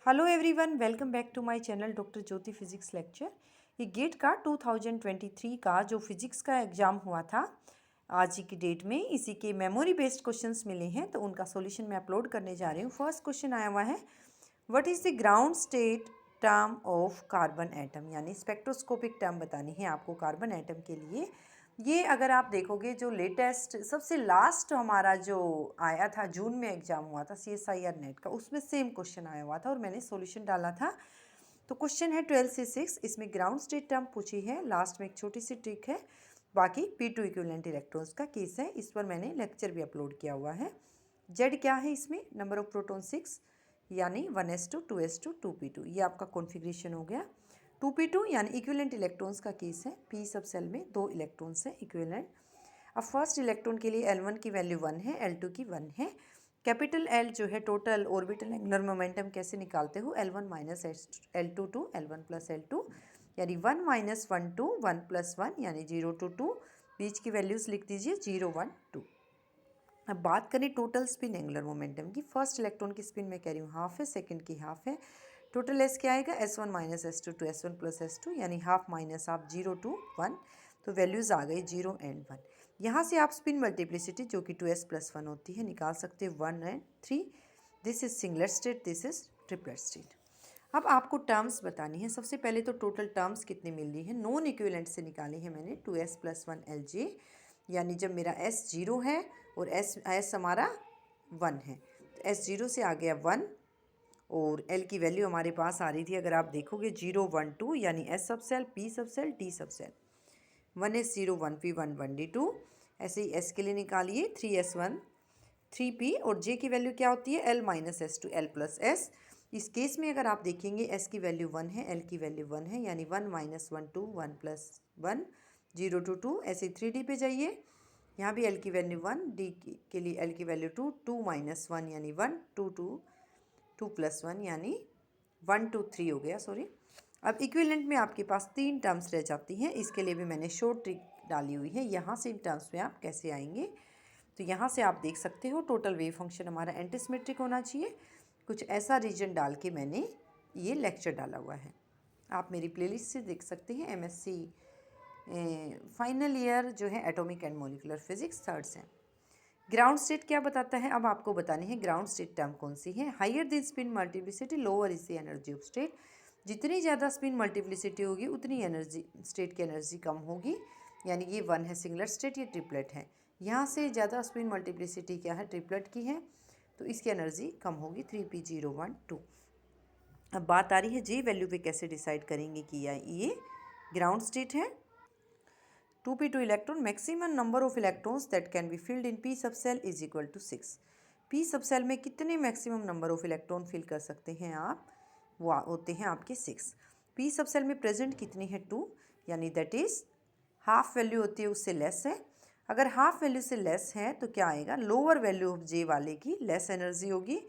Hello everyone, welcome back to my channel doctor Jyoti physics lecture. ये GATE का 2023 का जो फिजिक्स का एग्ज़ाम हुआ था आज की डेट में, इसी के मेमोरी बेस्ड क्वेश्चंस मिले हैं, तो उनका सॉल्यूशन मैं अपलोड करने जा रही हूँ। फर्स्ट क्वेश्चन आया हुआ है, what is the ground state term of carbon atom, यानी स्पेक्ट्रोस्कोपिक टर्म बतानी है आपको कार्बन एटम के लिए। ये अगर आप देखोगे जो लेटेस्ट सबसे लास्ट हमारा जो आया था जून में एग्ज़ाम हुआ था CSIR नेट का, उसमें सेम क्वेश्चन आया हुआ था और मैंने सॉल्यूशन डाला था। तो क्वेश्चन है 12 से 6, इसमें ग्राउंड स्टेट टर्म पूछी है, लास्ट में एक छोटी सी ट्रिक है, बाकी P2 इक्विवेलेंट इलेक्ट्रॉन्स का केस है। इस पर मैंने लेक्चर भी अपलोड किया हुआ है। जेड क्या है इसमें, नंबर ऑफ प्रोटॉन 6 यानी 1s2 2s2 2p2, ये आपका कॉन्फ़िगरेशन हो गया। 2p2 यानी इक्विवेलेंट इलेक्ट्रॉन्स का केस है, p सब सेल में 2 इलेक्ट्रॉन्स हैं इक्विवेलेंट। अब फर्स्ट इलेक्ट्रॉन के लिए L1 की वैल्यू 1 है, L2 की 1 है। कैपिटल L जो है टोटल ऑर्बिटल एंगुलर मोमेंटम कैसे निकालते हो, L1 minus L2 to L1 plus L2, यानी 1 माइनस 1 टू 1 प्लस 1 यानी 0 टू 2, बीच की वैल्यूज़ लिख दीजिए 0 1 2। अब बात करें टोटल स्पिन एंगुलर मोमेंटम की, फर्स्ट इलेक्ट्रॉन की स्पिन मैं कह रही हूँ हाफ है, सेकंड की हाफ है। टोटल एस क्या आएगा, S1 minus S2 to S1 plus S2, यानी हाफ माइनस हाफ 0 टू 1, तो वैल्यूज़ आ गई 0 एंड 1। यहाँ से आप स्पिन मल्टीप्लिसिटी जो कि 2s प्लस 1 होती है निकाल सकते हैं 1 and 3। This is singlet state, this is triplet state. अब आपको टर्म्स बतानी है। सबसे पहले तो टोटल टर्म्स कितनी मिल रही है, नॉन इक्विवेलेंट से निकाली है मैंने, 2s प्लस 1 Lj, यानी जब मेरा s 0 है और s हमारा 1 है, तो s 0 से आ गया 1 और l की वैल्यू हमारे पास आ रही थी, अगर आप देखोगे 0 1 2, यानी s सब cell, p sub cell, t सब सेल। 1s 0 1p 1 1d2, ऐसे ही s के लिए निकालिए 3s1 3p, और j की वैल्यू क्या होती है, l minus S to l plus s। इस केस में अगर आप देखेंगे s की वैल्यू 1 है, l की वैल्यू 1 है, यानी 1 माइनस 1 टू 1 प्लस 1 0 टू 2। ऐसे 3d पे जाइए, यहाँ भी l की वैल्यू 1, d के लिए l की वैल्यू 2, 2 माइनस 1 यानी 1, 2 टू 2 प्लस 1 यानी 1 टू 3 हो गया, सॉरी। अब इक्विवेलेंट में आपके पास 3 टर्म्स रह जाती हैं, इसके लिए भी मैंने शॉर्ट ट्रिक डाली हुई है। यहाँ से इन टर्म्स में आप कैसे आएंगे, तो यहाँ से आप देख सकते हो टोटल वेव फंक्शन हमारा एंटीसिमेट्रिक होना चाहिए। कुछ ऐसा रीजन डाल के मैंने ये लेक्चर डाला हुआ है, आप मेरी प्लेलिस्ट से देख सकते हैं। MSc फाइनल ईयर जो है atomic and molecular physics third same. Ground state क्या बताता है, अब आपको बतानी है ग्राउंड स्टेट टर्म कौन सी है। Higher the spin multiplicity lower is the energy of state, जितनी ज़्यादा स्पिन मल्टीप्लिसिटी होगी उतनी एनर्जी स्टेट की एनर्जी कम होगी, यानी ये 1 है सिंगलेट स्टेट, ये ट्रिपलेट है। यहाँ से ज़्यादा स्पिन मल्टीप्लिसिटी क्या है, ट्रिपलेट की है, तो इसकी एनर्जी कम होगी 3p0 1 2। अब बात आ रही है जी वैल्यू पे कैसे डिसाइड करेंगे कि ये ग्राउंड स्टेट है। 2p2 electron, maximum number of electrons that can be filled in p sub shell is equal to 6। p sub shell में कितने maximum number of electron fill कर सकते हैं आप, वो होते हैं आपके 6। p सब सेल में प्रेजेंट कितनी है 2, यानी दैट इज हाफ वैल्यू होती है उससे लेस है। अगर हाफ वैल्यू से लेस है तो क्या आएगा, लोअर वैल्यू ऑफ j वाले की लेस एनर्जी होगी,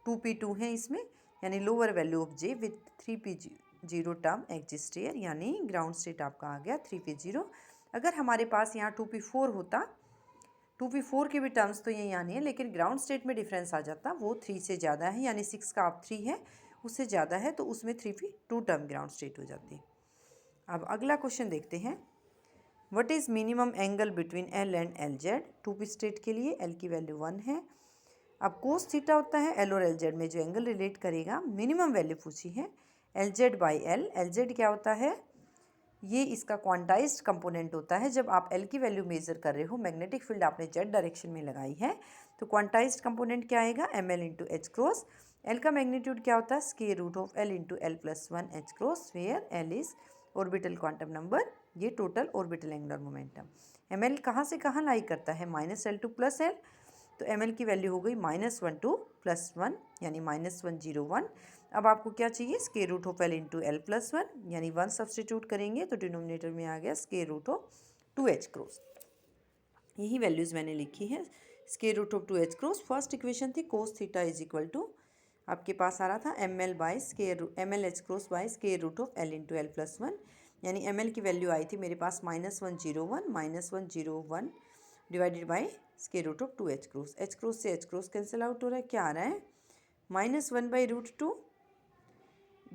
2p2 है इसमें, यानी lower value of j with 3p0 term exist here, यानी ग्राउंड स्टेट आपका आ गया 3p0। अगर हमारे पास यहाँ 2p4 होता, 2p4 के भी टर्म्स तो ये यहाँ नहीं है, लेकिन ग्राउंड स्टेट में डिफरेंस आ जाता, वो 3 से ज़्यादा है, यानी 6 का आप 3 है, उससे ज़्यादा है तो उसमें 3p2 टर्म ग्राउंड स्टेट हो जाती है। अब अगला क्वेश्चन देखते हैं, what is minimum angle between L and LZ। 2p state के लिए L की वैल्यू 1 है। अब कोस थीटा होता है L और LZ में जो एंगल रिलेट करेगा, मिनिमम वैल्यू पूछी है LZ बाई L। LZ क्या होता है, ये इसका क्वांटाइज्ड कंपोनेंट होता है। जब आप L की वैल्यू मेजर कर रहे हो, मैग्नेटिक फील्ड आपने Z डायरेक्शन में लगाई है, तो क्वांटाइज्ड कंपोनेंट क्या आएगा, ml into h cross. L का मैग्नीट्यूड क्या होता है, square root of L into L plus 1 h cross, where L is orbital quantum number, ये total orbital angular momentum. ml कहाँ से कहाँ लाई करता है, -L टू +L, तो ml की वैल्यू हो गई -1 टू +1, यानी -101। अब आपको क्या चाहिए, square root of L into L plus 1, यानी 1 सब्सटीट्यूट करेंगे तो डिनोमिनेटर में आ गया square root of 2h cross. यही वैल्यूज़ मैंने लिखी है, square root of 2h cross. First equation थी cos theta is equal to, आपके पास आ रहा था ml h cross by square root of L into L plus 1, यानी ml की वैल्यू आई थी मेरे पास -101 divided by square root of 2h cross. h cross से h क्रॉस कैंसिल आउट हो रहा है, क्या आ रहा है, -1 बाई रूट 2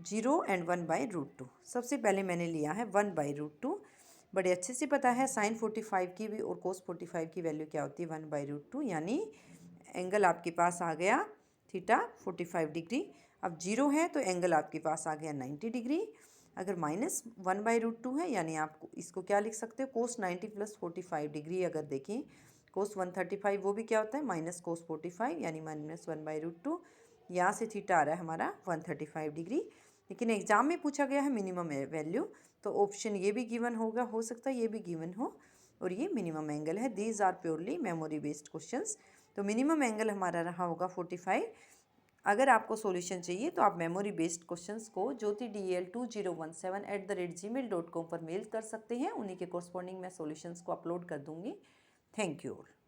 0 एंड 1/√2। सबसे पहले मैंने लिया है 1/√2। बड़े अच्छे से पता है साइन 45 की भी और कोस 45 की वैल्यू क्या होती है 1/√2, यानी एंगल आपके पास आ गया थीटा 45 डिग्री। अब 0 है तो एंगल आपके पास आ गया 90 डिग्री। अगर माइनस 1/√2 है यानी आप इसको क्या लिख सकते हो, कोस 90 प्लस 45 डिग्री। अगर देखें कोस 135 वो भी क्या होता है माइनस कोस 45 यानी माइनस 1/√2। यहाँ से थीटा आ रहा है हमारा 135 डिग्री। लेकिन एग्जाम में पूछा गया है मिनिमम वैल्यू, तो ऑप्शन ये भी गिवन होगा, हो सकता है ये भी गिवन हो, और ये मिनिमम एंगल है। These are purely memory based questions. तो मिनिमम एंगल हमारा रहा होगा 45। अगर आपको सॉल्यूशन चाहिए तो आप मेमोरी बेस्ड क्वेश्चंस को jyotidl2017@gmail.com पर मेल कर सकते हैं। उन्हीं के कोरस्पॉन्डिंग मैं सॉल्यूशंस को अपलोड कर दूंगी। Thank you all.